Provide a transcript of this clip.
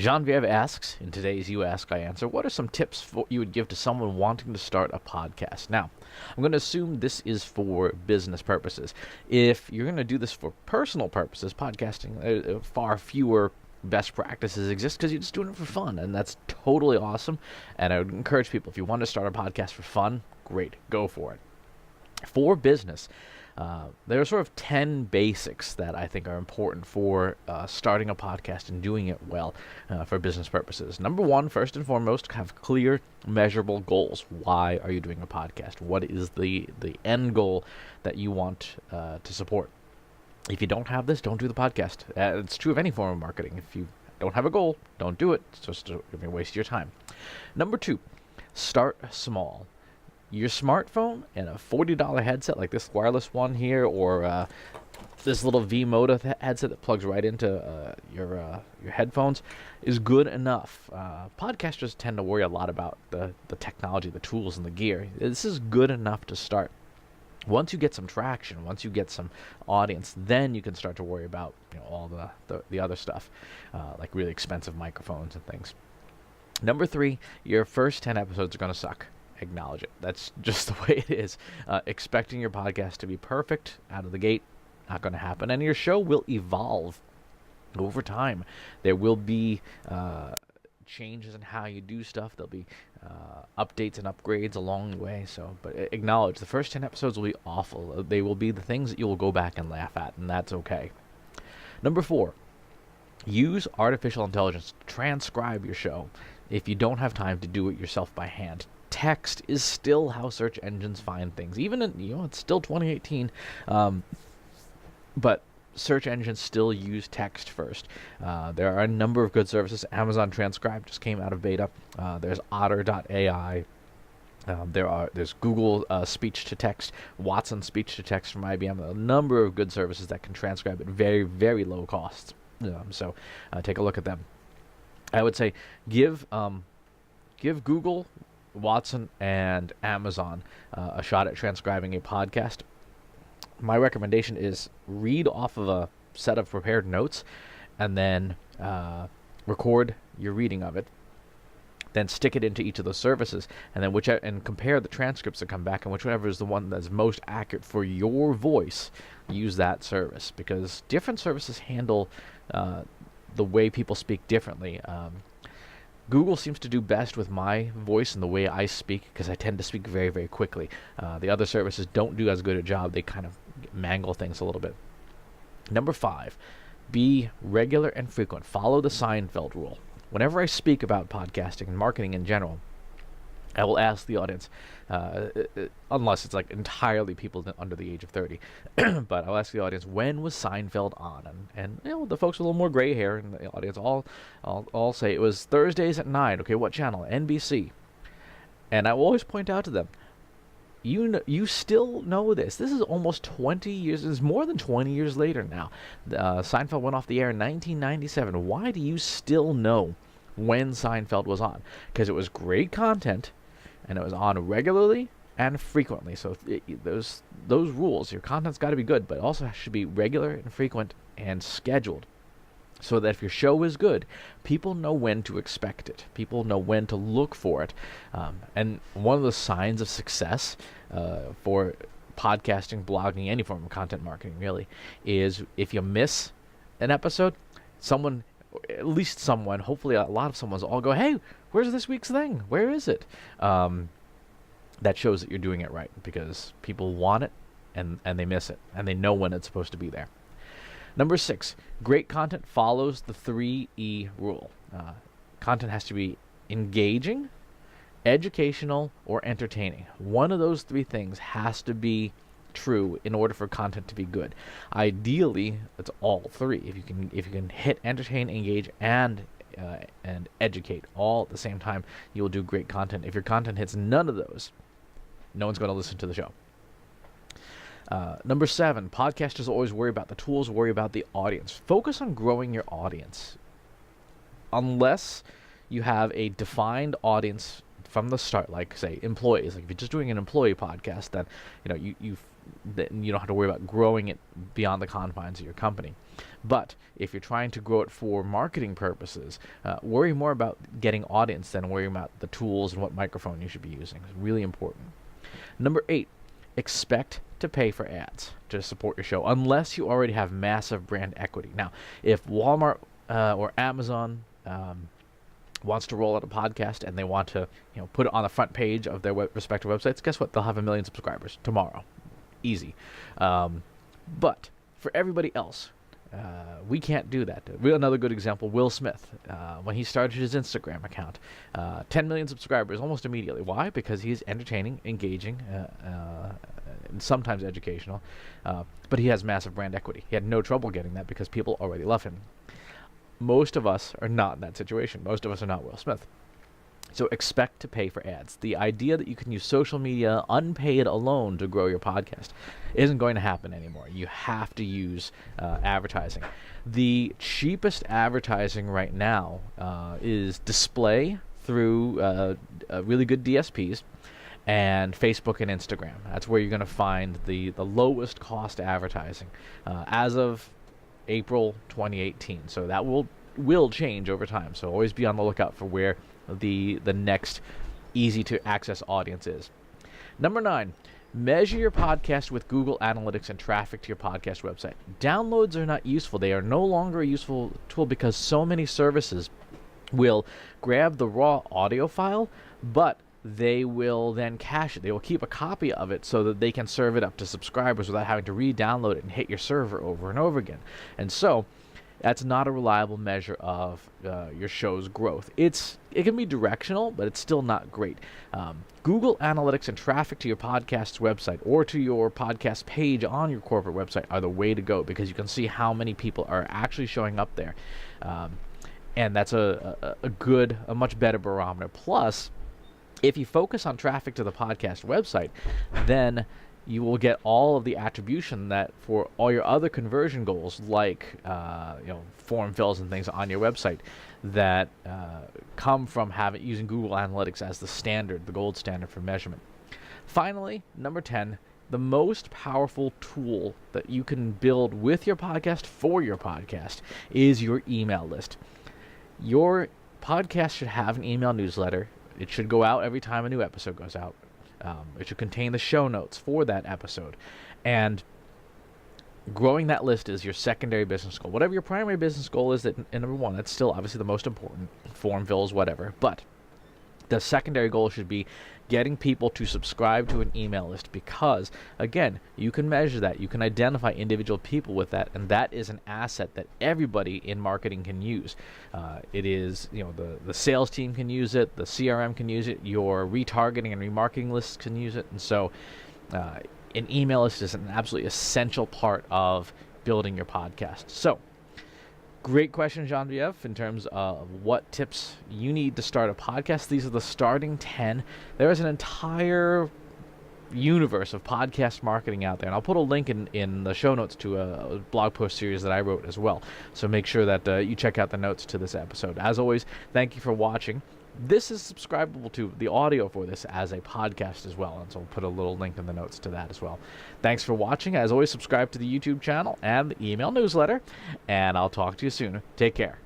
Genevieve asks, in today's You Ask, I Answer, what are some tips you would give to someone wanting to start a podcast? Now, I'm going to assume this is for business purposes. If you're going to do this for personal purposes, podcasting, far fewer best practices exist because you're just doing it for fun, and that's totally awesome. And I would encourage people, if you want to start a podcast for fun, great, go for it. For business, there are sort of 10 basics that I think are important for starting a podcast and doing it well for business purposes. Number one, first and foremost, have clear, measurable goals. Why are you doing a podcast? What is the end goal that you want to support? If you don't have this, don't do the podcast. It's true of any form of marketing. If you don't have a goal, don't do it. It's just going to waste your time. Number two, start small. Your smartphone and a $40 headset like this wireless one here, or this little V-Moda headset that plugs right into your headphones is good enough. Podcasters tend to worry a lot about the technology, the tools, and the gear. This is good enough to start. Once you get some traction, once you get some audience, then you can start to worry about all the other stuff, like really expensive microphones and things. Number three, your first 10 episodes are going to suck. Acknowledge it. That's just the way it is. Expecting your podcast to be perfect out of the gate, not going to happen. And your show will evolve over time. There will be changes in how you do stuff. There'll be updates and upgrades along the way. But acknowledge the first 10 episodes will be awful. They will be the things that you will go back and laugh at, and that's okay. Number four, use artificial intelligence to transcribe your show if you don't have time to do it yourself by hand. Text is still how search engines find things. Even in, it's still 2018, but search engines still use text first. There are a number of good services. Amazon Transcribe just came out of beta. There's Otter.ai. There's Google speech to text, Watson speech to text from IBM. A number of good services that can transcribe at very, very low costs. So take a look at them. I would say give Google, Watson, and Amazon a shot at transcribing a podcast. My recommendation is read off of a set of prepared notes and then record your reading of it. Then stick it into each of those services, and then and compare the transcripts that come back, and whichever is the one that's most accurate for your voice, use that service, because different services handle the way people speak differently. Google seems to do best with my voice and the way I speak, because I tend to speak very, very quickly. The other services don't do as good a job. They kind of mangle things a little bit. Number five, be regular and frequent. Follow the Seinfeld rule. Whenever I speak about podcasting and marketing in general, I will ask the audience, unless it's like entirely people under the age of 30, but I'll ask the audience, when was Seinfeld on? And the folks with a little more gray hair in the audience all say it was Thursdays at 9. Okay, what channel? NBC. And I will always point out to them, you still know this. This is almost 20 years. It's more than 20 years later now. Seinfeld went off the air in 1997. Why do you still know when Seinfeld was on? Because it was great content, and it was on regularly and frequently. So those rules, your content's got to be good, but it also should be regular and frequent and scheduled, so that if your show is good, people know when to expect it. People know when to look for it. And one of the signs of success for podcasting, blogging, any form of content marketing really, is if you miss an episode, at least someone, hopefully a lot of someone's all go, hey, where's this week's thing? Where is it? That shows that you're doing it right, because people want it and they miss it, and they know when it's supposed to be there. Number six, great content follows the 3E rule. Content has to be engaging, educational, or entertaining. One of those three things has to be true in order for content to be good. Ideally, it's all three. If you can hit entertain, engage, and educate all at the same time, you'll do great content. If your content hits none of those, no one's going to listen to the show. Number seven, podcasters always worry about the tools, worry about the audience. Focus on growing your audience. Unless you have a defined audience from the start, like say employees. Like if you're just doing an employee podcast, then then you don't have to worry about growing it beyond the confines of your company. But if you're trying to grow it for marketing purposes, worry more about getting audience than worrying about the tools and what microphone you should be using. It's really important. Number 8, expect to pay for ads to support your show unless you already have massive brand equity. Now, if Walmart or Amazon wants to roll out a podcast and they want to put it on the front page of their respective websites, guess what? They'll have 1 million subscribers tomorrow. Easy. But for everybody else, we can't do that. Another good example, Will Smith. When he started his Instagram account, 10 million subscribers almost immediately. Why? Because he's entertaining, engaging, and sometimes educational. But he has massive brand equity. He had no trouble getting that because people already love him. Most of us are not in that situation. Most of us are not Will Smith. So expect to pay for ads. The idea that you can use social media unpaid alone to grow your podcast isn't going to happen anymore. You have to use advertising. The cheapest advertising right now is display through really good DSPs and Facebook and Instagram. That's where you're going to find the lowest cost advertising as of April 2018. So that will change over time. So always be on the lookout for where the next easy to access audience is. Number 9, measure your podcast with Google Analytics and traffic to your podcast website. Downloads are not useful. They are no longer a useful tool because so many services will grab the raw audio file, but they will then cache it. They will keep a copy of it so that they can serve it up to subscribers without having to re-download it and hit your server over and over again. And so that's not a reliable measure of your show's growth. It can be directional, but it's still not great. Google Analytics and traffic to your podcast's website or to your podcast page on your corporate website are the way to go because you can see how many people are actually showing up there. And that's a much better barometer. Plus, if you focus on traffic to the podcast website, then you will get all of the attribution that for all your other conversion goals, like form fills and things on your website, that come from using Google Analytics as the standard, the gold standard for measurement. Finally, number 10, the most powerful tool that you can build with your podcast for your podcast is your email list. Your podcast should have an email newsletter. It should go out every time a new episode goes out. It should contain the show notes for that episode. And growing that list is your secondary business goal. Whatever your primary business goal is, number 1, that's still obviously the most important. Form fills, whatever. But the secondary goal should be getting people to subscribe to an email list because, again, you can measure that. You can identify individual people with that, and that is an asset that everybody in marketing can use. It is, the sales team can use it, the CRM can use it, your retargeting and remarketing lists can use it, and so an email list is an absolutely essential part of building your podcast. So, great question, Genevieve, in terms of what tips you need to start a podcast. These are the starting 10. There is an entire universe of podcast marketing out there, and I'll put a link in the show notes to a blog post series that I wrote as well. So make sure that you check out the notes to this episode. As always, thank you for watching. This is subscribable to the audio for this as a podcast as well, and so I'll put a little link in the notes to that as well. Thanks for watching. As always, subscribe to the YouTube channel and the email newsletter, and I'll talk to you soon. Take care.